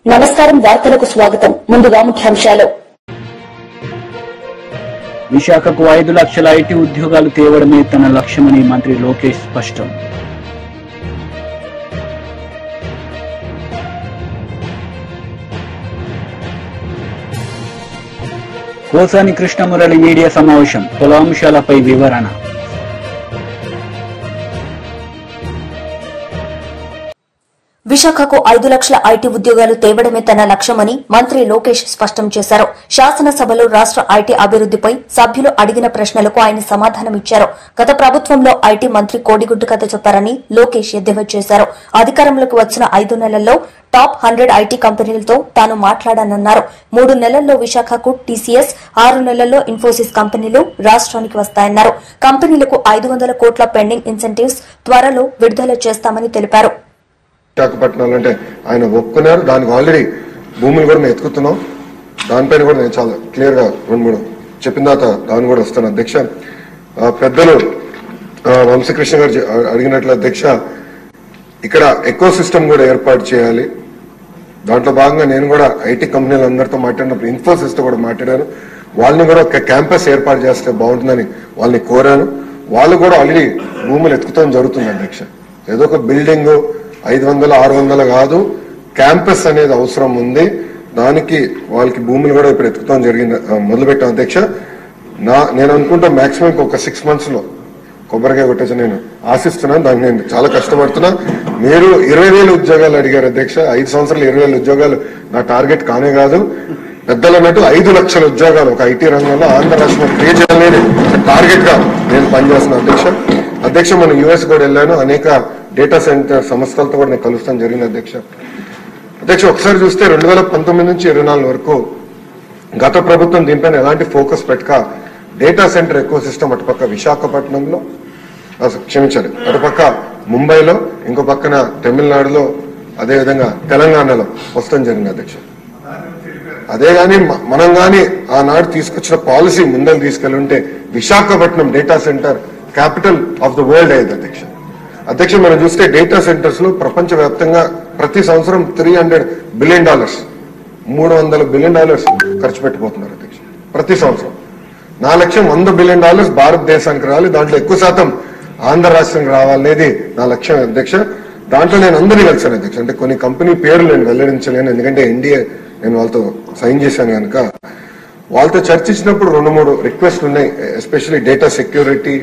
నమస్కారం వార్తలకు స్వాగతం ముందుగా ముఖ్యాంశాలు విశాఖకు 5 లక్షల ఐటీ ఉద్యోగాలు తేవడమే తన లక్ష్యమని మంత్రి లోకేష్ స్పష్టం. కోసాని కృష్ణమురళి మీడియా సమావేశం పలు అంశాలపై వివరణ. విశాఖకు 5 లక్షల ఐటీ ఉద్యోగాలు తేవడమే తన లక్ష్యమని మంత్రి లోకేష్ స్పష్టం చేశారు. శాసనసభలో రాష్ట ఐటీ అభివృద్దిపై సభ్యులు అడిగిన ప్రశ్నలకు ఆయన సమాధానమిచ్చారు. గత ప్రభుత్వంలో ఐటీ మంత్రి కోడిగుడ్డు కథ చెప్పారని లోకేష్ ఎద్దేవా చేశారు. అధికారంలోకి వచ్చిన 5 నెలల్లో టాప్ 100 ఐటీ కంపెనీలతో తాను మాట్లాడానన్నారు. 3 నెలల్లో విశాఖకు టీసీఎస్, 6 నెలల్లో ఇన్ఫోసిస్ కంపెనీలు రాష్ట్రానికి వస్తాయన్నారు. కంపెనీలకు 500 కోట్ల పెండింగ్ ఇన్సెంటివ్స్ త్వరలో విడుదల చేస్తామని తెలిపారు. విశాఖపట్నం అంటే ఆయన ఒప్పుకున్నారు. దానికి ఆల్రెడీ భూములు కూడా మేము ఎత్తుకుతున్నాం. దానిపైన కూడా నేను చాలా క్లియర్ గా 2-3 చెప్పిన తర్వాత దాని కూడా వస్తాను. అధ్యక్ష, పెద్దలు వంశకృష్ణ గారు అడిగినట్లు అధ్యక్ష, ఇక్కడ ఎకో సిస్టమ్ కూడా ఏర్పాటు చేయాలి. దాంట్లో భాగంగా నేను కూడా ఐటీ కంపెనీలు అందరితో మాట్లాడినప్పుడు ఇన్ఫోసిస్ తో కూడా మాట్లాడాను. వాళ్ళని కూడా ఒక క్యాంపస్ ఏర్పాటు చేస్తే బాగుంటుందని వాళ్ళని కోరాను. వాళ్ళు కూడా ఆల్రెడీ భూములు ఎత్తుకుతాం జరుగుతుంది అధ్యక్ష. ఏదో ఒక బిల్డింగ్ 500-600 కాదు, క్యాంపస్ అనేది అవసరం ఉంది. దానికి వాళ్ళకి భూములు కూడా ఇప్పుడు ఎత్తుకుతాం జరిగింది, మొదలుపెట్టాం అధ్యక్ష. నేను అనుకుంటా మాక్సిమం ఒక 6 months లో కొబ్బరికాయ కొట్టేసి నేను ఆశిస్తున్నాను. దానికి నేను చాలా కష్టపడుతున్నా. మీరు 20,000 ఉద్యోగాలు అడిగారు అధ్యక్ష. 5 సంవత్సరాలు 20,000 ఉద్యోగాలు నా టార్గెట్ కానే కాదు. పెద్దలు అన్నట్టు 5 లక్షల ఉద్యోగాలు ఒక ఐటీ రంగంలో ఆంధ్ర రాష్ట్రంలో క్రియేట్ చేయాలని టార్గెట్ గా నేను పనిచేస్తున్నాను అధ్యక్ష. మనం యుఎస్ కూడా వెళ్ళాను. అనేక డేటా సెంటర్ సంస్థలతో కూడా నేను కలుస్తాను జరిగింది అధ్యక్ష. ఒకసారి చూస్తే 2019 నుంచి 24 వరకు గత ప్రభుత్వం దీనిపైన ఎలాంటి ఫోకస్ పెట్టక డేటా సెంటర్ ఎకో సిస్టమ్ అటుపక్క విశాఖపట్నంలో, క్షమించాలి, అటుపక్క ముంబైలో, ఇంకో పక్కన తమిళనాడులో, అదేవిధంగా తెలంగాణలో వస్తాం జరిగింది అధ్యక్ష. అదే గాని మనం గాని ఆనాడు తీసుకొచ్చిన పాలసీ ముందర తీసుకెళ్ళుంటే Visakhapatnam data centre capital of the world అయ్యేది అధ్యక్ష. మనం చూస్తే డేటా సెంటర్స్ లో ప్రపంచవ్యాప్తంగా ప్రతి సంవత్సరం $300 బిలియన్, $300 బిలియన్ ఖర్చు పెట్టిపోతున్నారు అధ్యక్ష ప్రతి సంవత్సరం. నా లక్ష్యం $100 బిలియన్ భారతదేశానికి రావాలి. దాంట్లో ఎక్కువ శాతం ఆంధ్ర రాష్ట్రానికి రావాలనేది నా లక్ష్యం అధ్యక్ష. దాంట్లో నేను అందరినీ కలిసాను అధ్యక్ష. అంటే కొన్ని కంపెనీ పేర్లు నేను వెల్లడించలేను, ఎందుకంటే ఎన్డీఏ నేను వాళ్ళతో సైన్ చేశాను కనుక. వాళ్ళతో చర్చించినప్పుడు 2-3 రిక్వెస్ట్లు ఉన్నాయి. ఎస్పెషల్లీ డేటా సెక్యూరిటీ,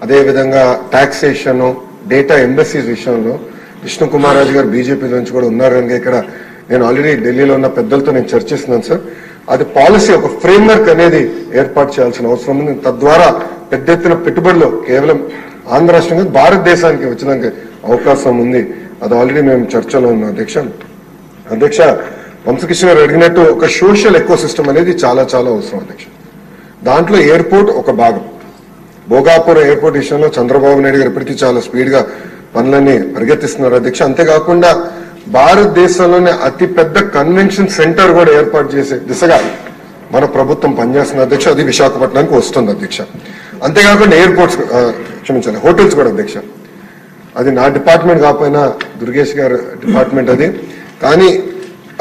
అదేవిధంగా టాక్సేషన్, డేటా ఎంబసీస్ విషయంలో. విష్ణు కుమార్ రాజు గారు బీజేపీ నుంచి కూడా ఉన్నారు కనుక ఇక్కడ నేను ఆల్రెడీ ఢిల్లీలో ఉన్న పెద్దలతో నేను చర్చిస్తున్నాను సార్. అది పాలసీ, ఒక ఫ్రేమ్వర్క్ అనేది ఏర్పాటు చేయాల్సిన అవసరం ఉంది. తద్వారా పెద్ద ఎత్తున పెట్టుబడులు కేవలం ఆంధ్ర రాష్ట్రంగా భారతదేశానికి వచ్చడానికి అవకాశం ఉంది. అది ఆల్రెడీ మేము చర్చలో ఉన్నాం అధ్యక్ష. వంశకృష్ణ గారు అడిగినట్టు ఒక సోషల్ ఎకో సిస్టమ్ అనేది చాలా చాలా అవసరం అధ్యక్ష. దాంట్లో ఎయిర్పోర్ట్ ఒక భాగం. భోగాపురం ఎయిర్పోర్ట్ విషయంలో చంద్రబాబు నాయుడు గారు ఇప్పటికీ చాలా స్పీడ్ గా పనులన్నీ పరిగెత్తిస్తున్నారు అధ్యక్ష. అంతేకాకుండా భారతదేశంలోనే అతిపెద్ద కన్వెన్షన్ సెంటర్ కూడా ఏర్పాటు చేసే దిశగా మన ప్రభుత్వం పనిచేస్తుంది అధ్యక్ష. అది విశాఖపట్నానికి వస్తుంది అధ్యక్ష. అంతేకాకుండా ఎయిర్పోర్ట్స్, క్షమించాలి, హోటల్స్ కూడా అధ్యక్ష. అది నా డిపార్ట్మెంట్ కాకపోయినా దుర్గేష్ గారి డిపార్ట్మెంట్ అది. కానీ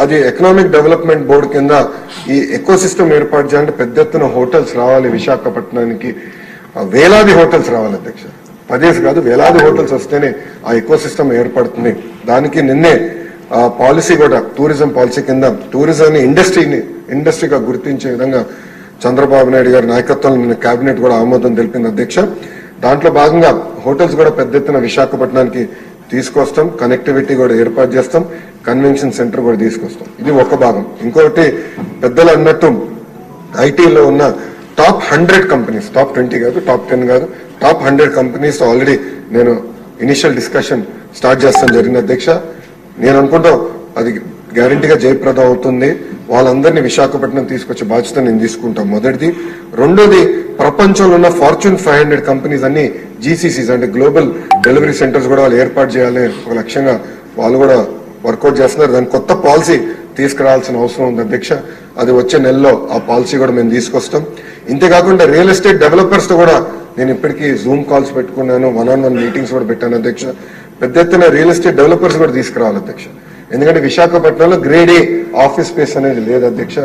అది ఎకనామిక్ డెవలప్మెంట్ బోర్డు కింద ఈ ఎకో సిస్టమ్ ఏర్పాటు చేయాలంటే పెద్ద ఎత్తున హోటల్స్ రావాలి విశాఖపట్నానికి. వేలాది హోటల్స్ రావాలి అధ్యక్ష. 10 కాదు, వేలాది హోటల్స్ వస్తేనే ఆ ఎకో సిస్టమ్ ఏర్పడుతుంది. దానికి నిన్నే పాలసీ కూడా టూరిజం పాలసీ కింద టూరిజం ఇండస్ట్రీగా గుర్తించే విధంగా చంద్రబాబు నాయుడు గారి నాయకత్వంలో నిన్న కేబినెట్ కూడా ఆమోదం తెలిపింది అధ్యక్ష. దాంట్లో భాగంగా హోటల్స్ కూడా పెద్ద ఎత్తున విశాఖపట్నానికి తీసుకొస్తాం. కనెక్టివిటీ కూడా ఏర్పాటు చేస్తాం. కన్వెన్షన్ సెంటర్ కూడా తీసుకొస్తాం. ఇది ఒక భాగం. ఇంకొకటి పెద్దలు అన్నట్టు ఐటీలో ఉన్న టాప్ 100 కంపెనీస్, టాప్ 20 కాదు, టాప్ 10 కాదు, టాప్ 100 కంపెనీస్ ఆల్రెడీ నేను ఇనిషియల్ డిస్కషన్ స్టార్ట్ చేస్తాను జరిగింది అధ్యక్ష. నేను అనుకుంటాం అది గ్యారంటీగా జయప్రదం అవుతుంది. వాళ్ళందరినీ విశాఖపట్నం తీసుకొచ్చే బాధ్యత నేను తీసుకుంటాం మొదటిది. రెండోది, ప్రపంచంలో ఉన్న ఫార్చ్యూన్ 500 కంపెనీస్ అన్ని జీసీసీస్ అంటే గ్లోబల్ డెలివరీ సెంటర్స్ కూడా వాళ్ళు ఏర్పాటు చేయాలి ఒక లక్ష్యంగా వాళ్ళు కూడా వర్కౌట్ చేస్తున్నారు. దాని కొత్త పాలసీ తీసుకురావాల్సిన అవసరం ఉంది అధ్యక్ష. అది వచ్చే నెలలో ఆ పాలసీ కూడా మేము తీసుకొస్తాం. ఇంతేకాకుండా రియల్ ఎస్టేట్ డెవలపర్స్ తో కూడా నేను ఇప్పటికీ జూమ్ కాల్స్ పెట్టుకున్నాను, 1-on-1 మీటింగ్స్ కూడా పెట్టాను అధ్యక్ష. పెద్ద ఎత్తున రియల్ ఎస్టేట్ డెవలపర్స్ కూడా తీసుకురావాలి అధ్యక్ష. ఎందుకంటే విశాఖపట్నంలో గ్రేడ్ ఏ ఆఫీస్ స్పేస్ అనేది లేదు అధ్యక్ష.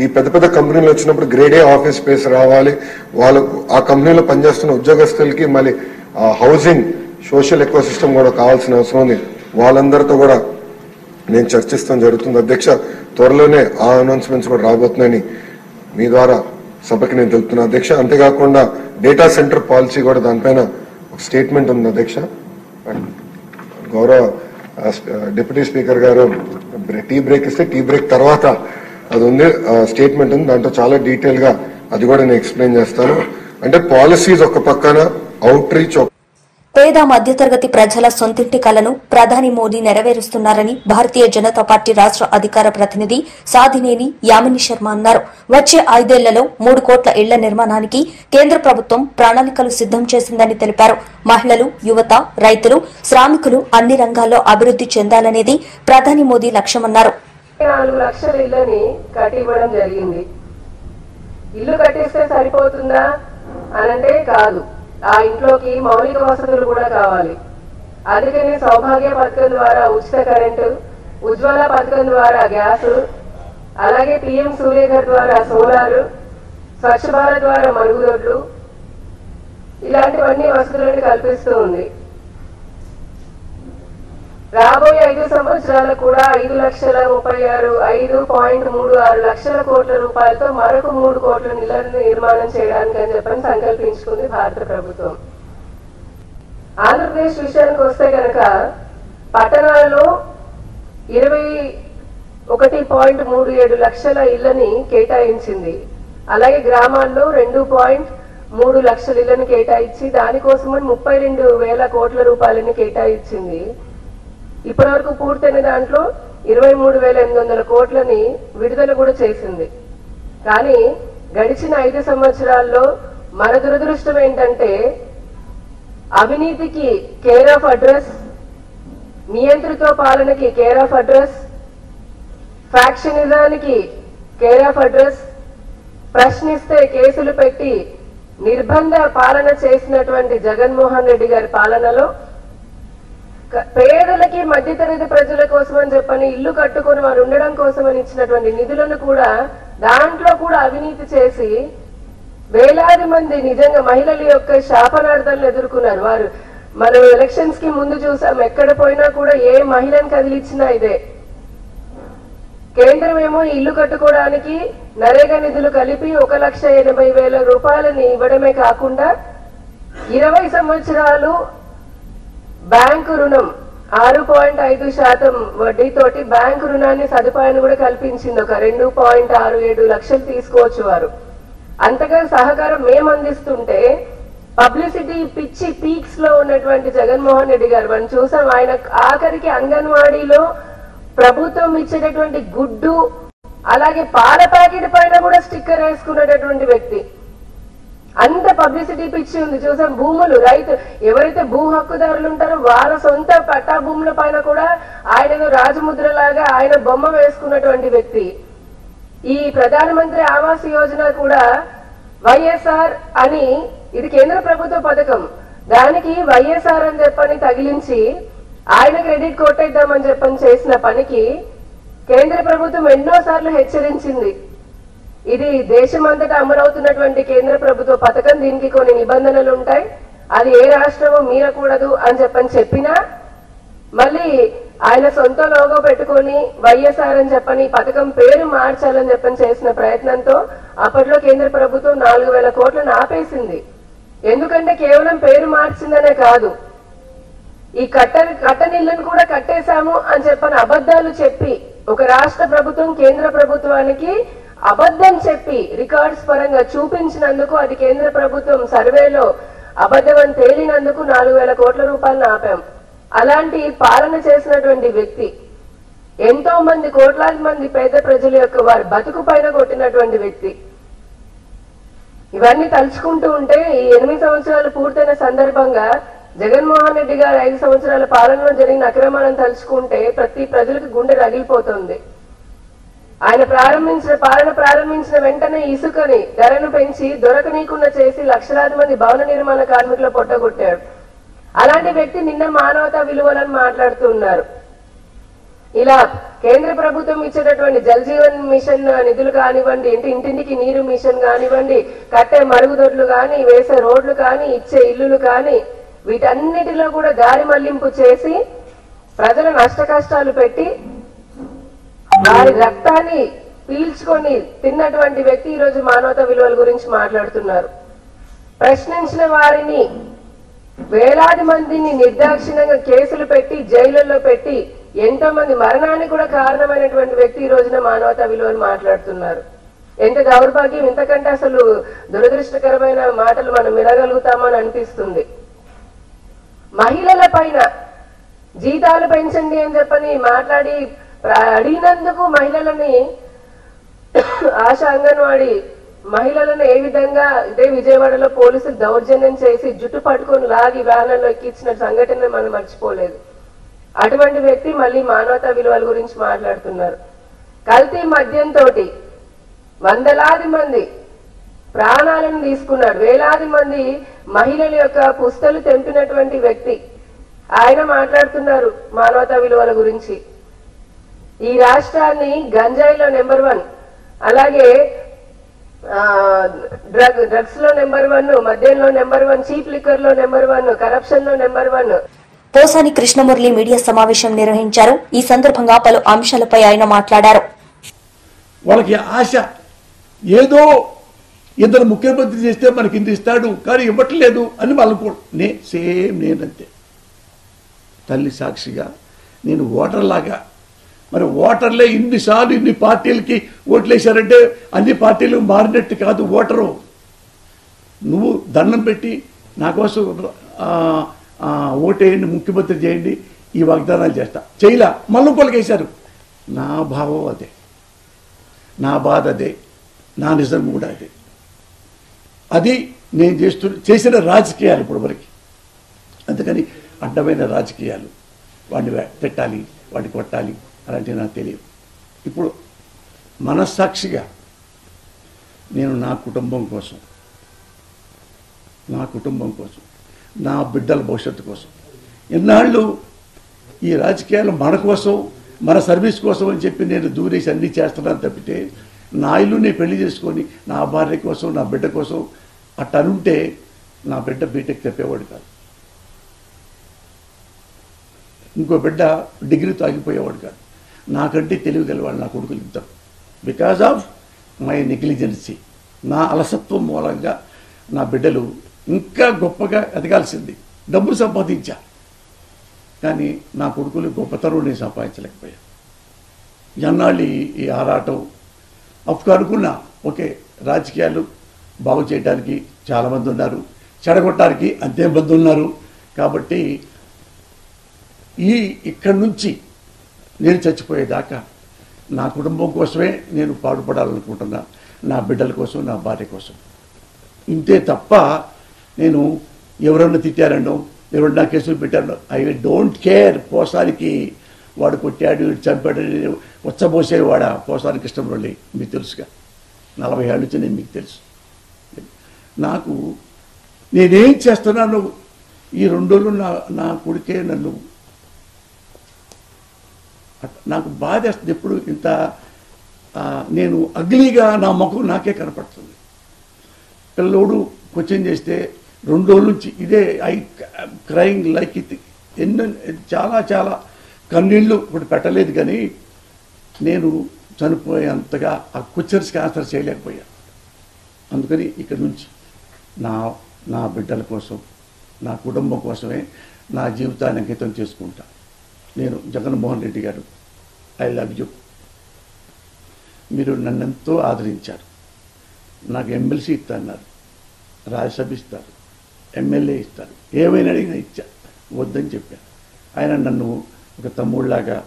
ఈ పెద్ద పెద్ద కంపెనీలు వచ్చినప్పుడు గ్రేడ్ ఏ ఆఫీస్ స్పేస్ రావాలి, వాళ్ళు ఆ కంపెనీలో పనిచేస్తున్న ఉద్యోగస్తులకి మళ్ళీ హౌసింగ్ సోషల్ ఎకో సిస్టమ్ కూడా కావాల్సిన అవసరం ఉంది. వాళ్ళందరితో కూడా నేను చర్చిస్తాం జరుగుతుంది అధ్యక్ష. త్వరలోనే ఆ అనౌన్స్మెంట్స్ కూడా రాబోతున్నాయని మీ ద్వారా సభకి నేను తెలుపుతున్నా అధ్యక్ష. అంతేకాకుండా డేటా సెంటర్ పాలసీ కూడా దానిపైన ఒక స్టేట్మెంట్ ఉంది అధ్యక్ష. గౌరవ డిప్యూటీ స్పీకర్ గారు టీ బ్రేక్ ఇస్తే టీ బ్రేక్ తర్వాత అది ఉంది, స్టేట్మెంట్ ఉంది, దాంట్లో చాలా డీటెయిల్ గా అది కూడా నేను ఎక్స్ప్లెయిన్ చేస్తాను. అంటే పాలసీస్ ఒక పక్కన, అవుట్ రీచ్ పేద మధ్యతరగతి ప్రజల సొంతింటి కలను ప్రధాని మోదీ నెరవేరుస్తున్నారని భారతీయ జనతా పార్టీ రాష్ట అధికార ప్రతినిధి సాధినేని యామిని శర్మ అన్నారు. వచ్చే 5 ఏళ్లలో 3 కోట్ల ఇళ్ల నిర్మాణానికి కేంద్ర ప్రభుత్వం ప్రణాళికలు సిద్దం చేసిందని తెలిపారు. మహిళలు, యువత, రైతులు, శ్రామికులు అన్ని రంగాల్లో అభివృద్ది చెందాలనేది ప్రధాని మోదీ లక్ష్యమన్నారు. 4 లక్షల ఇళ్లని కట్టివ్వడం జరిగింది. ఇల్లు కట్టేస్తే సరిపోతుందా అనంటే కాదు, ఆ ఇంట్లోకి మౌలిక వసతులు కూడా కావాలి. అందుకని సౌభాగ్య పథకం ద్వారా ఉచిత కరెంటు, ఉజ్వల పథకం ద్వారా గ్యాస్, అలాగే పిఎం సూర్యఘర్ ద్వారా సోలారు, స్వచ్ఛ భారత్ ద్వారా మరుగుదొడ్లు, ఇలాంటివన్నీ వసతులను కల్పిస్తూ ఉంది. రాబోయే 5 సంవత్సరాలు కూడా 5,36,5.36 లక్షల కోట్ల రూపాయలతో మరొక 3 కోట్ల ఇళ్లను నిర్మాణం చేయడానికి అని చెప్పని సంకల్పించుకుంది భారత ప్రభుత్వం. ఆంధ్రప్రదేశ్ విషయానికి వస్తే కనుక పట్టణాలలో 21.37 లక్షల ఇళ్లని కేటాయించింది. అలాగే గ్రామాల్లో 2.3 లక్షల ఇళ్లను కేటాయించి దానికోసమని 32,000 కోట్ల రూపాయలని కేటాయించింది. ఇప్పటి వరకు పూర్తయిన దాంట్లో 23,800 కోట్లని విడుదల కూడా చేసింది. కానీ గడిచిన 5 సంవత్సరాల్లో మన దురదృష్టం ఏంటంటే అవినీతికి కేర్ ఆఫ్ అడ్రస్, నియంత్రిత పాలనకి కేర్ ఆఫ్ అడ్రస్, ఫ్యాక్షనిజానికి కేర్ ఆఫ్ అడ్రస్, ప్రశ్నిస్తే కేసులు పెట్టి నిర్బంధ పాలన చేసినటువంటి జగన్మోహన్ రెడ్డి గారి పాలనలో పేదలకి, మధ్యతరగతి ప్రజల కోసం అని చెప్పని ఇల్లు కట్టుకుని వారు ఉండడం కోసం అని ఇచ్చినటువంటి నిధులను కూడా దాంట్లో కూడా అవినీతి చేసి వేలాది మంది నిజంగా మహిళల యొక్క శాపనార్థాలను ఎదుర్కొన్నారు. వారు మనం ఎలక్షన్స్ కి ముందు చూసాం, ఎక్కడ పోయినా కూడా ఏ మహిళను కదిలిచ్చినా ఇదే. కేంద్రం ఏమో ఇల్లు కట్టుకోవడానికి నరేగా నిధులు కలిపి 1,80,000 రూపాయలని ఇవ్వడమే కాకుండా 20 సంవత్సరాలు బ్యాంకు రుణం 6.5% వడ్డీతోటి బ్యాంకు రుణాన్ని సదుపాయాన్ని కూడా కల్పించింది. ఒక 2.67 లక్షలు తీసుకోవచ్చు వారు. అంతగా సహకారం మేము అందిస్తుంటే పబ్లిసిటీ పిచ్చి పీక్స్ లో ఉన్నటువంటి జగన్మోహన్ రెడ్డి గారు మనం చూసాం. ఆయన ఆఖరికి అంగన్వాడీలో ప్రభుత్వం ఇచ్చేటటువంటి గుడ్డు, అలాగే పాల ప్యాకెట్ పైన కూడా స్టిక్కర్ వేసుకునేటటువంటి వ్యక్తి. అంత పబ్లిసిటీ పిచ్చి ఉంది. చూసాం భూములు, రైతు ఎవరైతే భూ హక్కుదారులు ఉంటారో వాళ్ళ సొంత పట్టా భూముల పైన కూడా ఆయన రాజముద్రలాగా ఆయన బొమ్మ వేసుకున్నటువంటి వ్యక్తి. ఈ ప్రధానమంత్రి ఆవాస్ యోజన కూడా వైఎస్ఆర్ అని, ఇది కేంద్ర ప్రభుత్వ పథకం, దానికి వైఎస్ఆర్ అని చెప్పని తగిలించి ఆయన క్రెడిట్ కొట్టేద్దామని చెప్పని చేసిన పనికి కేంద్ర ప్రభుత్వం ఎన్నోసార్లు హెచ్చరించింది. ఇది దేశమంతటా అమలవుతున్నటువంటి కేంద్ర ప్రభుత్వ పథకం, దీనికి కొన్ని నిబంధనలు ఉంటాయి, అది ఏ రాష్ట్రమో మీరకూడదు అని చెప్పినా మళ్ళీ ఆయన సొంత లోగో పెట్టుకుని వైఎస్ఆర్ అని చెప్పని పథకం పేరు మార్చాలని చేసిన ప్రయత్నంతో అప్పట్లో కేంద్ర ప్రభుత్వం 4,000 కోట్లను ఆపేసింది. ఎందుకంటే కేవలం పేరు మార్చిందనే కాదు, ఈ కట్టనిళ్లను కూడా కట్టేశాము అని చెప్పని అబద్ధాలు చెప్పి ఒక రాష్ట్ర ప్రభుత్వం కేంద్ర ప్రభుత్వానికి అబద్ధం చెప్పి రికార్డ్స్ పరంగా చూపించినందుకు, అది కేంద్ర ప్రభుత్వం సర్వేలో అబద్ధం తేలినందుకు 4,000 కోట్ల రూపాయలను ఆపాం. అలాంటి పాలన చేసినటువంటి వ్యక్తి ఎంతో మంది, కోట్లాది మంది పేద ప్రజల యొక్క వారి బతుకు పైన కొట్టినటువంటి వ్యక్తి. ఇవన్నీ తలుచుకుంటూ ఉంటే ఈ 8 సంవత్సరాలు పూర్తయిన సందర్భంగా జగన్మోహన్ రెడ్డి గారు 5 సంవత్సరాల పాలనలో జరిగిన అక్రమాలను తలుచుకుంటే ప్రతి ప్రజలకు గుండె రగిలిపోతుంది. ఆయన పాలన ప్రారంభించిన వెంటనే ఇసుకని ధరను పెంచి దొరకనీకుండా చేసి లక్షలాది మంది భవన నిర్మాణ కార్మికుల పొట్టగొట్టాడు. అలాంటి వ్యక్తి నిన్న మానవతా విలువలను మాట్లాడుతూ ఉన్నారు. ఇలా కేంద్ర ప్రభుత్వం ఇచ్చేటటువంటి జల్ జీవన్ మిషన్ నిధులు కానివ్వండి, ఇంటింటికి నీరు మిషన్ కానివ్వండి, కట్టే మరుగుదొడ్లు కానీ, వేసే రోడ్లు కానీ, ఇచ్చే ఇల్లులు కానీ, వీటన్నిటిలో కూడా దారి మళ్లింపు చేసి ప్రజల నష్ట కష్టాలు పెట్టి వారి రక్తాన్ని పీల్చుకొని తిన్నటువంటి వ్యక్తి ఈరోజు మానవతా విలువల గురించి మాట్లాడుతున్నారు. ప్రశ్నించిన వారిని వేలాది మందిని నిర్దాక్షిణ్యంగా కేసులు పెట్టి జైలుల్లో పెట్టి ఎంతో మంది మరణానికి కూడా కారణమైనటువంటి వ్యక్తి ఈ రోజున మానవతా విలువలు మాట్లాడుతున్నారు. ఎంత దౌర్భాగ్యం! ఇంతకంటే అసలు దురదృష్టకరమైన మాటలు మనం వినగలుగుతామని అనిపిస్తుంది. మహిళల పైన జీతాలు పెంచండి అని చెప్పని మాట్లాడి అడిగినందుకు మహిళలని ఆశా అంగన్వాడీ మహిళలను ఏ విధంగా ఇదే విజయవాడలో పోలీసులు దౌర్జన్యం చేసి జుట్టు పట్టుకొని లాగి వ్యాన్లలో ఎక్కించిన సంఘటన మనం మర్చిపోలేదు. అటువంటి వ్యక్తి మళ్ళీ మానవతా విలువల గురించి మాట్లాడుతున్నారు. కల్తీ మద్యంతో వందలాది మంది ప్రాణాలను తీసుకున్నాడు. వేలాది మంది మహిళల యొక్క పుస్తలు తెంపినటువంటి వ్యక్తి ఆయన మాట్లాడుతున్నారు మానవతా విలువల గురించి. ఈ రాష్ట్రాన్ని గంజాయిలో నెంబర్ 1, అలాగే డ్రగ్స్ లో నెంబర్ 1, మద్యంలో నెంబర్ 1, చీప్ లిక్కర్ లో నెంబర్ 1, కరప్షన్ లో నెంబర్ 1. పోసాని కృష్ణమురళి మీడియా సమావేశం నిర్వహించారు. ఈ సందర్భంగా పలు అంశాలపై ఆయన మాట్లాడారు. వాళ్ళకి ఆశ ఏదో ఇద్దరు ముఖ్యమంత్రి చేస్తే మనకి ఇంత ఇస్తాడు కానీ ఇవ్వట్లేదు అని వాళ్ళకు నేనంతే. తల్లి సాక్షిగా నేను ఓటర్లాగా, మరి ఓటర్లే ఇన్నిసార్లు ఇన్ని పార్టీలకి ఓట్లేశారంటే అన్ని పార్టీలు మారినట్టు కాదు ఓటరు. నువ్వు దండం పెట్టి నా కోసం ఓటేయండి, ముఖ్యమంత్రి చేయండి, ఈ వాగ్దానాలు చేస్తా చేయలా, మళ్ళీ పొలకేశారు. నా భావం అదే, నా బాధ అదే, నా నిజం కూడా అదే. అది నేను చేసిన రాజకీయాలు ఇప్పుడు వరకు. అందుకని అడ్డమైన రాజకీయాలు, వాడిని పెట్టాలి, వాడిని కొట్టాలి అలాంటివి నాకు తెలియదు. ఇప్పుడు మనస్సాక్షిగా నేను నా కుటుంబం కోసం, నా బిడ్డల భవిష్యత్తు కోసం, ఎన్నాళ్ళు ఈ రాజకీయాలు మన కోసం, మన సర్వీస్ కోసం అని చెప్పి నేను దూరేసి అన్నీ చేస్తున్నాను తప్పితే నా ఇల్లు నేను పెళ్లి చేసుకొని నా భార్య కోసం, నా బిడ్డ కోసం అట్టనుంటే నా బిడ్డ బీటెక్ చెప్పేవాడు కాదు, ఇంకో బిడ్డ డిగ్రీతో ఆగిపోయేవాడు కాదు. నాకంటే తెలివి గలవాడు నా కొడుకులు ఇద్దరు. బికాజ్ ఆఫ్ మై నెగ్లిజెన్సీ, నా అలసత్వం మూలంగా నా బిడ్డలు ఇంకా గొప్పగా ఎదగాల్సింది. డబ్బులు సంపాదించా కానీ నా కొడుకులు గొప్పతనం నేను సంపాదించలేకపోయా. ఎన్నాళ్ళు ఈ ఆరాటం అప్పుడు అనుకున్నా, ఓకే రాజకీయాలు బాగు చేయడానికి చాలామంది ఉన్నారు, చెడగొట్టడానికి అంతే మంది ఉన్నారు. కాబట్టి ఇక్కడి నుంచి నేను చచ్చిపోయేదాకా నా కుటుంబం కోసమే నేను పాటుపడాలనుకుంటున్నా, నా బిడ్డల కోసం, నా భార్య కోసం. ఇంతే తప్ప నేను ఎవరన్నా తిట్టారనో, ఎవరన్నా కేసులు పెట్టారనో ఐ డోంట్ కేర్. పోసానికి వాడు కొట్టాడు, చంపాడు, ఉచ్చబోసేవాడా పోసాని కృష్ణమురళి మీకు తెలుసుగా. 40 ఏళ్ళ నుంచి నేను మీకు తెలుసు. నాకు నేనేం చేస్తున్నాను ఈ 2 రోజులు నా కొడుకే నన్ను నాకు బాధ వేస్తుంది. ఎప్పుడు ఇంత నేను అగ్లీగా నా ముఖం నాకే కనపడుతుంది. పిల్లోడు క్వశ్చన్ చేస్తే 2 రోజుల నుంచి ఇదే ఐ క్రైయింగ్ లైక్ ఇది. చాలా చాలా కన్నీళ్ళు ఇప్పుడు పెట్టలేదు కానీ నేను చనిపోయేంతగా ఆ క్వశ్చన్స్కి ఆన్సర్ చేయలేకపోయా. అందుకని ఇక్కడి నుంచి నా బిడ్డల కోసం, నా కుటుంబం కోసమే నా జీవితాన్ని అంకితం చేసుకుంటా. నేను జగన్మోహన్ రెడ్డి గారు, ఐ లవ్ యూ. మీరు నన్నెంతో ఆదరించారు. నాకు ఎమ్మెల్సీ ఇస్తాన్నారు, రాజ్యసభ ఇస్తారు, ఎమ్మెల్యే ఇస్తారు, ఏమైనా అడిగినా ఇచ్చా, వద్దని చెప్పాను. ఆయన నన్ను ఒక తమ్ముళ్ళలాగా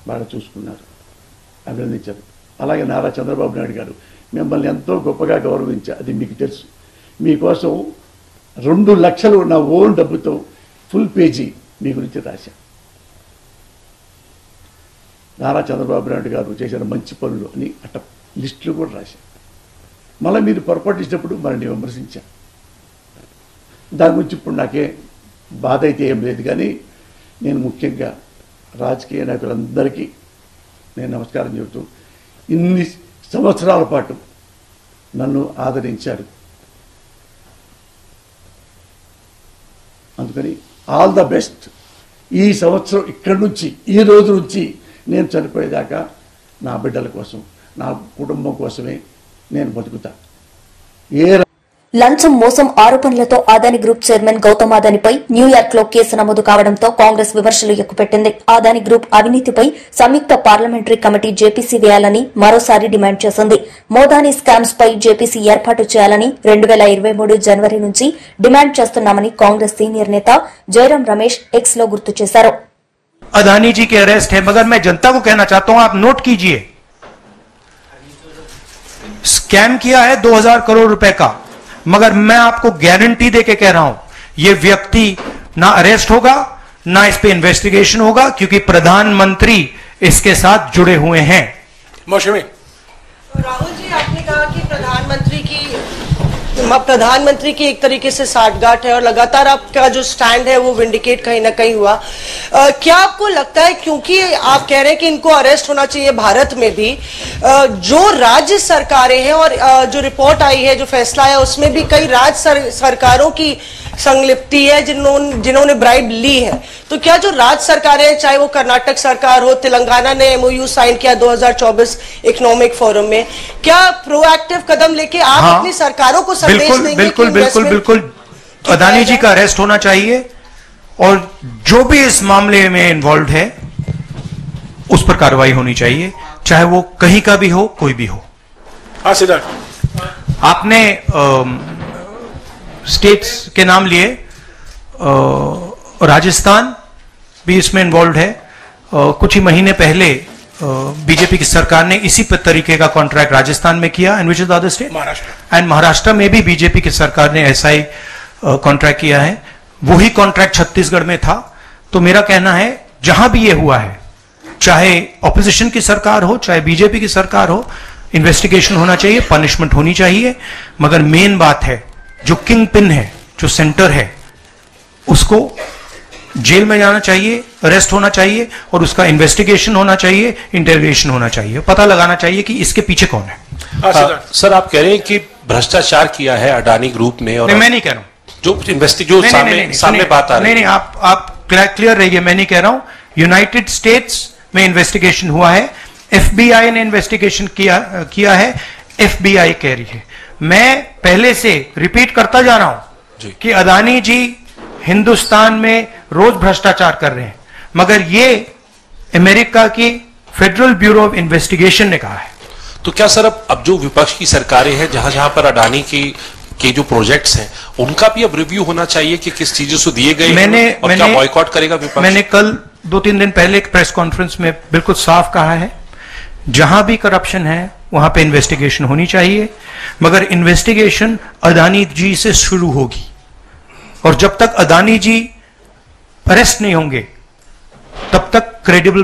బాగా చూసుకున్నారు, అభినందించారు. అలాగే నారా చంద్రబాబు నాయుడు గారు మిమ్మల్ని ఎంతో గొప్పగా గౌరవించారు, అది మీకు తెలుసు. మీకోసం 2 లక్షలు నా ఓన్ డబ్బుతో ఫుల్ పేజీ మీ గురించి రాశాను. నారా చంద్రబాబు నాయుడు గారు చేసిన మంచి పనులు అని అట్ట లిస్టులు కూడా రాశాను. మళ్ళీ మీరు పొరపాటు ఇచ్చినప్పుడు మరిని విమర్శించాను. దాని గురించి ఇప్పుడు నాకే బాధ అయితే ఏం లేదు కానీ నేను ముఖ్యంగా రాజకీయ నాయకులందరికీ నేను నమస్కారం చెబుతూ ఇన్ని సంవత్సరాల పాటు నన్ను ఆదరించారు. అందుకని ఆల్ ద బెస్ట్. ఈ సంవత్సరం ఇక్కడి నుంచి, ఈ రోజు నుంచి నేను చనిపోయేదాకా నా బిడ్డల కోసం, నా కుటుంబం కోసమే నేను బతుకుతా. లంచం మోసం ఆరోపణలతో అదానీ గ్రూప్ చైర్మన్ గౌతమ్ అదానీపై న్యూయార్క్ లో కేసు నమోదు కావడంతో కాంగ్రెస్ విమర్శలు ఎక్కుపెట్టింది. అదానీ గ్రూప్ అవినీతిపై సంయుక్త పార్లమెంటరీ కమిటీ జేపీసీ వేయాలని మరోసారి డిమాండ్ చేసింది. మోదానీ స్కామ్స్ పై జేపీసీ ఏర్పాటు చేయాలని 2023 జనవరి నుంచి డిమాండ్ చేస్తున్నామని కాంగ్రెస్ సీనియర్ నేత జయరాం రమేష్ ఎక్స్ లో గుర్తు చేశారు. अदानी जी के अरेस्ट है, मगर मैं जनता को कहना चाहता हूं, आप नोट कीजिए, स्कैम किया है 2000 करोड़ रुपए का, मगर मैं आपको गारंटी देके कह रहा हूं यह व्यक्ति ना अरेस्ट होगा, ना इस पे इन्वेस्टिगेशन होगा, क्योंकि प्रधानमंत्री इसके साथ जुड़े हुए हैं। मौसमी राहुल जी, आपने कहा कि प्रधानमंत्री की एक तरीके से साठगांठ है और लगातार आपका जो स्टैंड है वो विंडिकेट कहीं ना कहीं हुआ। क्या आपको लगता है, क्योंकि आप कह रहे हैं कि इनको अरेस्ट होना चाहिए भारत में भी, जो राज्य सरकारें हैं और जो रिपोर्ट आई है, जो फैसला है, उसमें भी कई राज्य सरकारों की संलिप्ति है जिन्होंने ब्राइब ली है, तो क्या जो राज्य सरकारें, चाहे वो कर्नाटक सरकार हो, तेलंगाना ने MOU साइन किया 2024 इकोनॉमिक फोरम में, क्या प्रोएक्टिव कदम लेके आप अपनी सरकारों को संदेश देंगे? बिल्कुल बिल्कुल बिल्कुल अदानी जी का अरेस्ट होना चाहिए और जो भी इस मामले में इन्वॉल्व है उस पर कार्रवाई होनी चाहिए, चाहे वो कहीं का भी हो, कोई भी हो। आपने स्टेट्स के नाम लिए, राजस्थान भी इसमें इन्वॉल्व है। कुछ ही महीने पहले बीजेपी की सरकार ने इसी तरीके का कॉन्ट्रैक्ट राजस्थान में किया, and which is the other state, Maharashtra में भी बीजेपी की सरकार ने ऐसा ही कॉन्ट्रैक्ट किया है। वही कॉन्ट्रैक्ट छत्तीसगढ़ में था। तो मेरा कहना है जहां भी ये हुआ है, चाहे ऑपोजिशन की सरकार हो, चाहे बीजेपी की सरकार हो, इन्वेस्टिगेशन होना चाहिए, पनिशमेंट होनी चाहिए, मगर मेन बात है जो किंग पिन है, जो सेंटर है, उसको जेल में जाना चाहिए, अरेस्ट होना चाहिए और उसका इन्वेस्टिगेशन होना चाहिए, इंटरोगेशन होना चाहिए, पता लगाना चाहिए कि इसके पीछे कौन है। सर, आप कह रहे हैं कि भ्रष्टाचार किया है अडानी ग्रुप ने, और मैं नहीं कह रहा हूं, जो सामने बात आ रही है। नहीं, आप क्लियर रहिए, मैं नहीं कह रहा हूं। यूनाइटेड स्टेट्स में इन्वेस्टिगेशन हुआ है, FBI ने इन्वेस्टिगेशन किया है, FBI कह रही है। मैं पहले से रिपीट करता जा रहा हूं कि अदानी जी हिंदुस्तान में रोज भ्रष्टाचार कर रहे हैं, मगर ये अमेरिका की फेडरल ब्यूरो ऑफ इन्वेस्टिगेशन ने कहा है। तो क्या सर अब जो विपक्ष की सरकारें हैं, जहां जहां पर अडानी के जो प्रोजेक्ट्स हैं, उनका भी अब रिव्यू होना चाहिए कि किस चीजों से दिए गए, और क्या बॉयकॉट करेगा विपक्ष? मैंने कल 2-3 दिन पहले एक प्रेस कॉन्फ्रेंस में बिल्कुल साफ कहा है, जहां भी करप्शन है वहां पे इन्वेस्टिगेशन होनी चाहिए, मगर इन्वेस्टिगेशन अदानी जी से शुरू होगी, और जब तक अदानी जी अरेस्ट नहीं होंगे तब तक क्रेडिबल।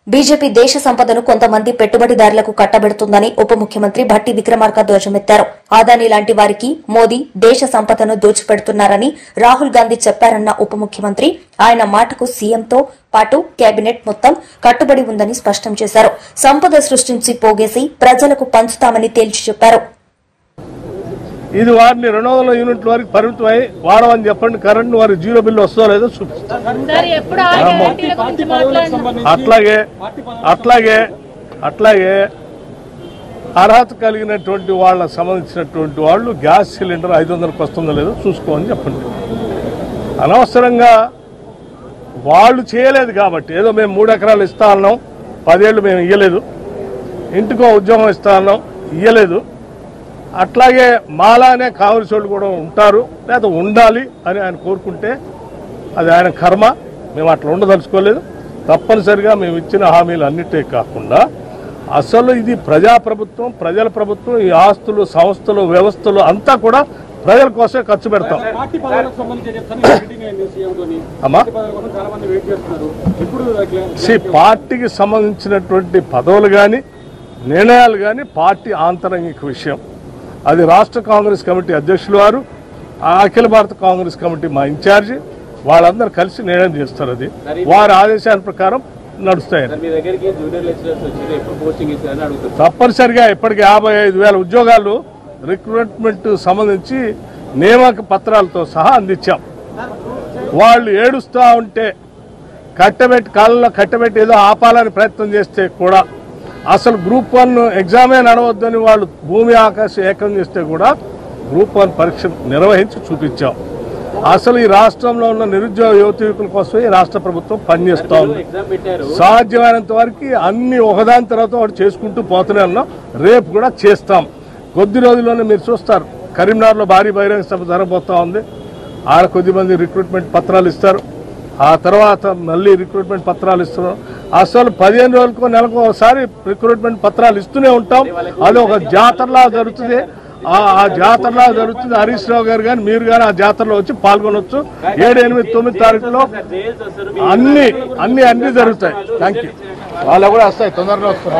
బీజేపీ దేశ సంపదను కొంతమంది పెట్టుబడిదారులకు కట్టబెడుతుందని ఉప ముఖ్యమంత్రి భట్టి విక్రమార్క ధ్వజమెత్తారు. అదానీ లాంటి వారికి మోదీ దేశ సంపదను దోచిపెడుతున్నారని రాహుల్ గాంధీ చెప్పారన్న ఉప ముఖ్యమంత్రి ఆయన మాటకు సీఎంతో పాటు కేబినెట్ మొత్తం కట్టుబడి ఉందని స్పష్టం చేశారు. సంపద సృష్టించి పోగేసి ప్రజలకు పంచుతామని తేల్చి చెప్పారు. ఇది వారిని 200 యూనిట్ల వరకు పరిమితమై వాడమని చెప్పండి, కరెంట్ వారికి 0 బిల్లు వస్తుందో లేదో చూపిస్తారు. అట్లాగే అర్హత కలిగినటువంటి వాళ్ళకు సంబంధించినటువంటి వాళ్ళు గ్యాస్ సిలిండర్ 500కి వస్తుందో లేదో చూసుకోమని చెప్పండి. అనవసరంగా వాళ్ళు చేయలేదు కాబట్టి, ఏదో మేము 3 ఎకరాలు ఇస్తా అన్నాం, 10 ఏళ్ళు మేము ఇయ్యలేదు, ఇంటికో ఉద్యోగం ఇస్తా అన్నాం, ఇయ్యలేదు, అట్లాగే మాలానే కాంగ్రెస్ వాళ్ళు కూడా ఉంటారు లేదా ఉండాలి అని ఆయన కోరుకుంటే అది ఆయన కర్మ. మేము అట్లా ఉండదలుచుకోలేదు. తప్పనిసరిగా మేము ఇచ్చిన హామీలు అన్నిటే కాకుండా అసలు ఇది ప్రజాప్రభుత్వం, ప్రజల ప్రభుత్వం, ఈ ఆస్తులు, సంస్థలు, వ్యవస్థలు అంతా కూడా ప్రజల కోసమే ఖర్చు పెడతాం. పార్టీకి సంబంధించినటువంటి పదవులు కానీ నిర్ణయాలు కానీ పార్టీ ఆంతరంగిక విషయం. అది రాష్ట్ర కాంగ్రెస్ కమిటీ అధ్యక్షులు వారు, అఖిల భారత కాంగ్రెస్ కమిటీ మా ఇన్ఛార్జి, వాళ్ళందరూ కలిసి నిర్ణయం చేస్తారు. అది వారి ఆదేశాల ప్రకారం నడుస్తాయి. తప్పనిసరిగా ఇప్పటికి 55,000 ఉద్యోగాలు రిక్రూట్మెంట్ సంబంధించి నియామక పత్రాలతో సహా అందించాం. వాళ్ళు ఏడుస్తూ ఉంటే కాళ్ళలో కట్టబెట్టి ఏదో ఆపాలని ప్రయత్నం చేస్తే కూడా అసలు గ్రూప్ 1 ఎగ్జామే నడవద్దని వాళ్ళు భూమి ఆకాశం ఏకం చేస్తే కూడా గ్రూప్ 1 పరీక్ష నిర్వహించి చూపించాం. అసలు ఈ రాష్ట్రంలో ఉన్న నిరుద్యోగ యువతీయుల కోసం ఈ రాష్ట్ర ప్రభుత్వం పనిచేస్తూ ఉంది. సాధ్యమైనంత వరకు అన్ని ఒకదాని తర్వాత ఒకటి చేసుకుంటూ పోతూనే ఉన్నాం. రేపు కూడా చేస్తాం. కొద్ది రోజుల్లోనే మీరు చూస్తారు, కరీంనగర్లో భారీ బహిరంగ సభ జరగబోతా ఉంది. ఆడ కొద్దిమంది రిక్రూట్మెంట్ పత్రాలు ఇస్తారు. ఆ తర్వాత మళ్ళీ రిక్రూట్మెంట్ పత్రాలు ఇస్తున్నాం. అసలు 15 రోజులకు నెలకు ఒకసారి రిక్రూట్మెంట్ పత్రాలు ఇస్తూనే ఉంటాం. అది ఒక జాతరలా జరుగుతుంది. ఆ జాతరలా జరుగుతుంది. హరీష్ రావు గారు కానీ మీరు కానీ ఆ జాతరలో వచ్చి పాల్గొనవచ్చు. 7, 8, 9 తారీఖులో అన్ని జరుగుతాయి. Thank you. వాళ్ళు కూడా వస్తాయి, తొందరగా వస్తారు.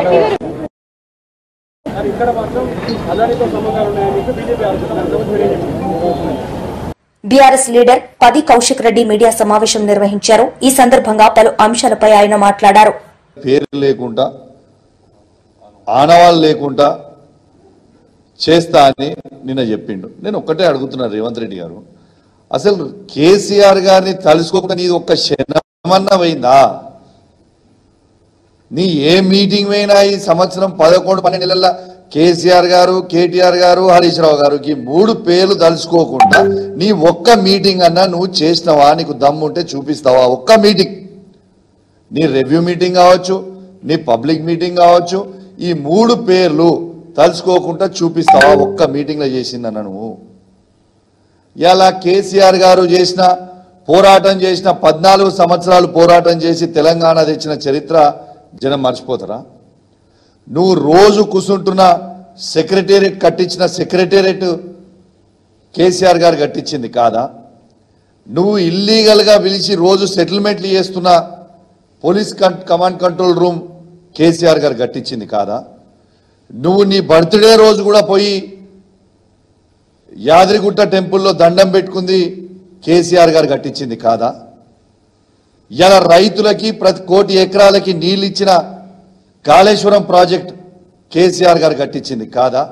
బీఆర్ఎస్ లీడర్ పది కౌశిక్ రెడ్డి మీడియా సమావేశం నిర్వహించారు. ఈ సందర్భంగా పలు అంశాలపై ఆయన మాట్లాడారు. పేరు లేకుండా ఆనవాళ్ళు లేకుండా చేస్తా అని నిన్న చెప్పిండు. నేను ఒక్కటే అడుగుతున్నా రేవంత్ రెడ్డి గారు, అసలు కేసీఆర్ గారిని తలుసుకోకుండా నీది ఒక్క క్షణమన్నా పోయిందా? నీ ఏ మీటింగ్ పోయినా ఈ సంవత్సరం 11-12 నెలల కేసీఆర్ గారు, కేటీఆర్ గారు, హరీష్ రావు గారికి 3 పేర్లు తలుచుకోకుండా నీ ఒక్క మీటింగ్ అన్నా నువ్వు చేసినావా? నీకు దమ్ముంటే చూపిస్తావా? ఒక్క మీటింగ్, నీ రివ్యూ మీటింగ్ కావచ్చు, నీ పబ్లిక్ మీటింగ్ కావచ్చు, ఈ 3 పేర్లు తలుచుకోకుండా చూపిస్తావా? ఒక్క మీటింగ్లో చేసిందన్న నువ్వు. ఇలా కేసీఆర్ గారు చేసిన పోరాటం చేసిన 14 సంవత్సరాలు పోరాటం చేసి తెలంగాణ తెచ్చిన చరిత్ర జనం మర్చిపోతారా? నువ్వు రోజు కూర్చుంటున్న సెక్రటేరియట్ కట్టించిన సెక్రటేరియట్ కేసీఆర్ గారు కట్టించింది కాదా? నువ్వు ఇల్లీగల్గా పిలిచి రోజు సెటిల్మెంట్లు చేస్తున్న police command control room KCR గారు కట్టించింది కాదా? నువ్వు నీ బర్త్డే రోజు కూడా పోయి యాదగిరిగుట్ట టెంపుల్లో దండం పెట్టుకుంది కేసీఆర్ గారు కట్టించింది కాదా? ఇలా రైతులకి ప్రతి 1 కోటి ఎకరాలకి నీళ్ళు ఇచ్చిన కాళేశ్వరం ప్రాజెక్ట్ కేసీఆర్ గారు కట్టించింది కాదా?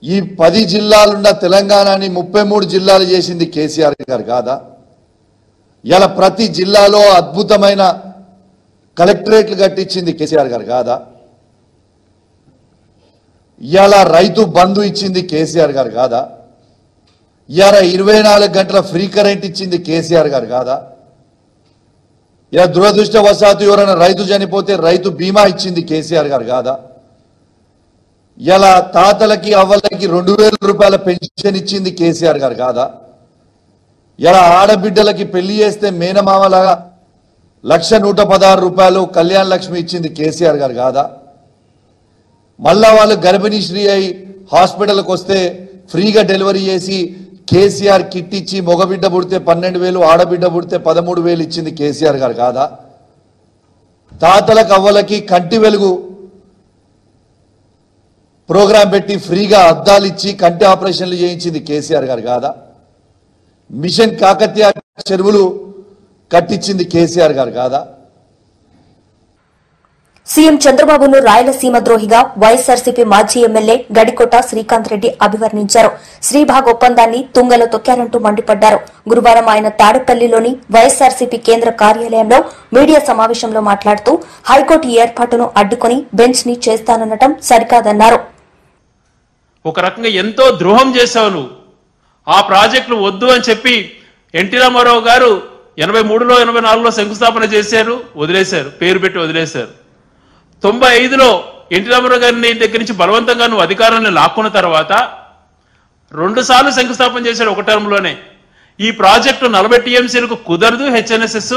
ఈ 10 జిల్లాలున్న తెలంగాణని 33 జిల్లాలు చేసింది కేసీఆర్ గారు కాదా? ఇలా ప్రతి జిల్లాలో అద్భుతమైన కలెక్టరేట్లు కట్టించింది కేసీఆర్ గారు కాదా? ఇవాళ రైతు బంధు ఇచ్చింది కేసీఆర్ గారు కాదా? ఇవాళ 24 గంటల ఫ్రీ కరెంట్ ఇచ్చింది కేసీఆర్ గారు కాదా? ఇలా దురదృష్టవశాత్తు ఎవరైనా రైతు చనిపోతే రైతు బీమా ఇచ్చింది కేసీఆర్ గారు కాదా? ఇలా తాతలకి అవ్వలకి 2,000 రూపాయల పెన్షన్ ఇచ్చింది కేసీఆర్ గారు కాదా? ఇలా ఆడబిడ్డలకి పెళ్లి చేస్తే మేనమామలాగా 1,116 రూపాయలు కళ్యాణ లక్ష్మి ఇచ్చింది కేసీఆర్ గారు కాదా? మళ్ళా వాళ్ళు గర్భిణీ శ్రీ అయి హాస్పిటల్కి వస్తే ఫ్రీగా డెలివరీ చేసి కేసీఆర్ కిట్ ఇచ్చి మగబిడ్డ పుడితే 12,000, ఆడబిడ్డ పుడితే 13,000 ఇచ్చింది కేసీఆర్ గారు కాదా? తాతలకు అవ్వలకి కంటి వెలుగు ప్రోగ్రాం పెట్టి ఫ్రీగా అద్దాలు ఇచ్చి కంటి ఆపరేషన్లు చేయించింది కేసీఆర్ గారు కాదా? మిషన్ కాకతీయ చెరువులు కట్టించింది కేసీఆర్ గారు కాదా? సీఎం చంద్రబాబును రాయలసీమ ద్రోహిగా వైఎస్సార్సీపీ మాజీ ఎమ్మెల్యే గడికోట శ్రీకాంత్ రెడ్డి అభివర్ణించారు. శ్రీభాగ్ ఒప్పందాన్ని తుంగలో తొక్కారంటూ మండిపడ్డారు. గురువారం ఆయన తాడేపల్లిలోని వైఎస్సార్సీపీ కేంద్ర కార్యాలయంలో మీడియా సమావేశంలో మాట్లాడుతూ హైకోర్టు ఏర్పాటును అడ్డుకుని బెంచ్ ని చేస్తాననడం సరికాదన్నారు. ఒక రకంగా ఎంతో ద్రోహం చేశావు నువ్వు. ఆ ప్రాజెక్టులు వద్దు అని చెప్పి ఎన్టీ రామారావు గారు 83లో 84లో శంకుస్థాపన చేశారు, వదిలేశారు, పేరు పెట్టి వదిలేశారు. 95లో ఎన్టీ రామారావు గారిని దగ్గర నుంచి బలవంతంగా నువ్వు అధికారాన్ని లాక్కున్న తర్వాత 2 సార్లు శంకుస్థాపన చేశాడు ఒక టర్మ్లోనే. ఈ ప్రాజెక్టు 40 టీఎంసీలకు కుదరదు, హెచ్ఎన్ఎస్ఎస్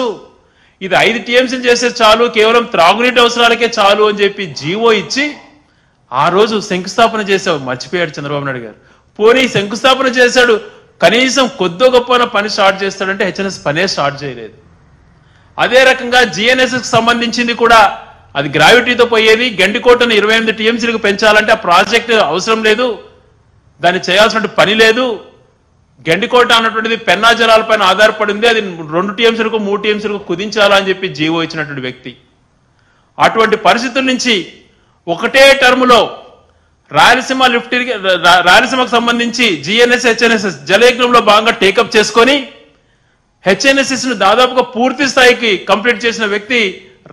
ఇది 5 టీఎంసీలు చేసే చాలు, కేవలం త్రాగునీటి అవసరాలకే చాలు అని చెప్పి జీవో ఇచ్చి ఆ రోజు శంకుస్థాపన చేశావు. మర్చిపోయాడు చంద్రబాబు నాయుడు గారు. పోనీ శంకుస్థాపన చేశాడు, కనీసం కొద్దో గొప్ప పని స్టార్ట్ చేస్తాడంటే హెచ్ఎన్ఎస్ పనే స్టార్ట్ చేయలేదు. అదే రకంగా జిఎన్ఎస్ఎస్కి సంబంధించింది కూడా అది గ్రావిటీతో పోయేది. గండికోటను 28 టీఎంసీలకు పెంచాలంటే ఆ ప్రాజెక్టు అవసరం లేదు, దాన్ని చేయాల్సిన పని లేదు, గండికోట అన్నటువంటిది పెన్నా జలాలపైన ఆధారపడింది. అది 2 టీఎంసీలకు 3 టీఎంసీలకు కుదించాలా అని చెప్పి జీవో ఇచ్చినటువంటి వ్యక్తి. అటువంటి పరిస్థితుల నుంచి ఒకటే టర్ములో రాయలసీమకు సంబంధించి జిఎన్ఎస్ హెచ్ఎన్ఎస్ఎస్ జలయజ్ఞంలో భాగంగా టేకప్ చేసుకొని హెచ్ఎన్ఎస్ఎస్ ను దాదాపుగా పూర్తి స్థాయికి కంప్లీట్ చేసిన వ్యక్తి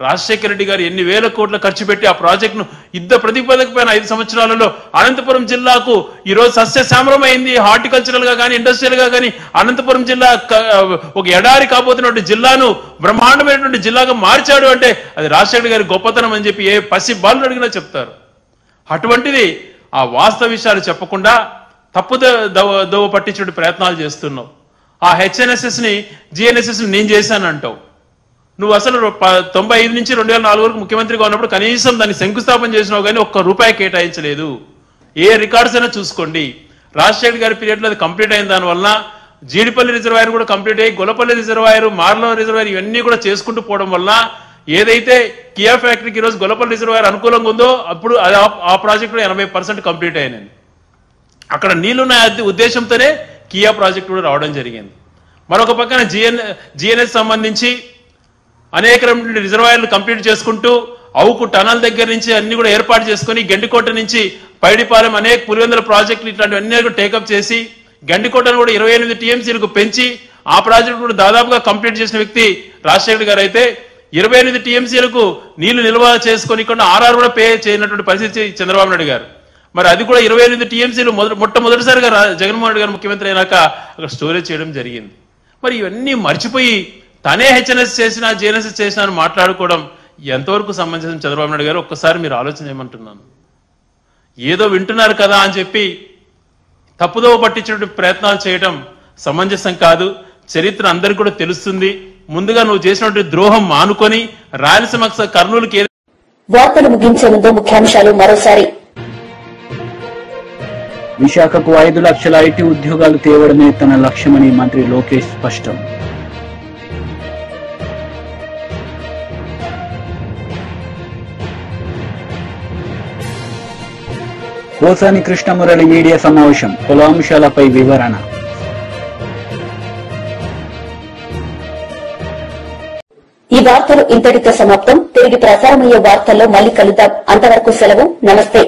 రాజశేఖర రెడ్డి గారు. ఎన్ని వేల కోట్ల ఖర్చు పెట్టి ఆ ప్రాజెక్ట్ ను యుద్ధ ప్రతిపాదక పైన 5 సంవత్సరాలలో అనంతపురం జిల్లాకు ఈ రోజు సస్యశ్యామలమైంది. హార్టికల్చరల్ గా కానీ ఇండస్ట్రియల్ గా కానీ అనంతపురం జిల్లా ఒక ఎడారి కాబోతున్నటువంటి జిల్లాను బ్రహ్మాండమైనటువంటి జిల్లాగా మార్చాడు అంటే అది రాజశేఖర గారి గొప్పతనం అని చెప్పి ఏ పసి బాలు అడిగినా చెప్తారు. అటువంటిది ఆ వాస్తవ విషయాలు చెప్పకుండా దోవ పట్టించే ప్రయత్నాలు చేస్తున్నావు. ఆ హెచ్ఎన్ఎస్ఎస్ ని జిఎన్ఎస్ఎస్ ని నేను చేశానంటావు. నువ్వు అసలు 95 నుంచి 2004 వరకు ముఖ్యమంత్రిగా ఉన్నప్పుడు కనీసం దాన్ని శంకుస్థాపన చేసినావు కానీ ₹1 కేటాయించలేదు. ఏ రికార్డ్స్ అయినా చూసుకోండి. రాజశేఖర్ గారి పీరియడ్ లో అది కంప్లీట్ అయిన దానివల్ల జీడిపల్లి రిజర్వాయర్ కూడా కంప్లీట్ అయ్యి గొల్లపల్లి రిజర్వాయర్, మార్లం రిజర్వాయర్ ఇవన్నీ కూడా చేసుకుంటూ పోవడం వల్ల ఏదైతే కియా ఫ్యాక్టరీకి ఈరోజు గొల్లపల్లి రిజర్వాయర్ అనుకూలంగా ఉందో అప్పుడు ఆ ప్రాజెక్ట్ 80% కంప్లీట్ అయినాయి. అక్కడ నీళ్లున్న ఉద్దేశంతోనే కియా ప్రాజెక్ట్ కూడా రావడం జరిగింది. మరొక పక్కన జిఎన్ఎస్ సంబంధించి అనేక రిజర్వాయర్లు కంప్లీట్ చేసుకుంటూ అవుకు టనల్ దగ్గర నుంచి అన్ని కూడా ఏర్పాటు చేసుకుని గండికోట నుంచి పైడిపాలెం అనేక పులివెందుల ప్రాజెక్టులు ఇట్లాంటివన్నీ కూడా టేకప్ చేసి గండికోటను కూడా 28 టీఎంసీలకు పెంచి ఆ ప్రాజెక్టు కూడా దాదాపుగా కంప్లీట్ చేసిన వ్యక్తి రాజశేఖర్ గారు అయితే 28 టీఎంసీలకు నీళ్లు నిల్వ చేసుకొని ఇక్కడ ఆర్ఆర్ కూడా పే చేయనటువంటి పరిస్థితి చంద్రబాబు నాయుడు గారు. మరి అది కూడా 28 టీఎంసీలు మొట్టమొదటిసారిగా జగన్మోహన్ రెడ్డి గారు ముఖ్యమంత్రి అయినాక అక్కడ స్టోరేజ్ చేయడం జరిగింది. మరి ఇవన్నీ మర్చిపోయి తనే హెచ్ఎన్ఎస్ చేసినా జిఎన్ఎస్ చేసినా అని మాట్లాడుకోవడం ఎంతవరకు సంబంధించిన చంద్రబాబు నాయుడు గారు ఒక్కసారి మీరు ఆలోచన చేయమంటున్నాను. ఏదో వింటున్నారు కదా అని చెప్పి తప్పుదోవ పట్టించే ప్రయత్నాలు చేయడం సమంజసం కాదు. చరిత్ర అందరికీ కూడా తెలుస్తుంది. ముందుగా నువ్వు చేసినటువంటి ద్రోహం మానుకొని రాయలసీమ కర్నూలుకి. వార్తలు ముగించే ముందు ముఖ్యాంశాలు మరోసారి. విశాఖకు 5 లక్షల ఐటీ ఉద్యోగాలు తేవడమే తన లక్ష్యమని మంత్రి లోకేష్ స్పష్టం. కోసాని కృష్ణమురళి మీడియా సమావేశం, పలు అంశాలపై వివరణ. ఈ వార్తలు ఇంతటితో సమాప్తం. తిరిగి ప్రసారమయ్యే వార్తల్లో మళ్లీ కలుద్దాం. అంతవరకు సెలవు. నమస్తే.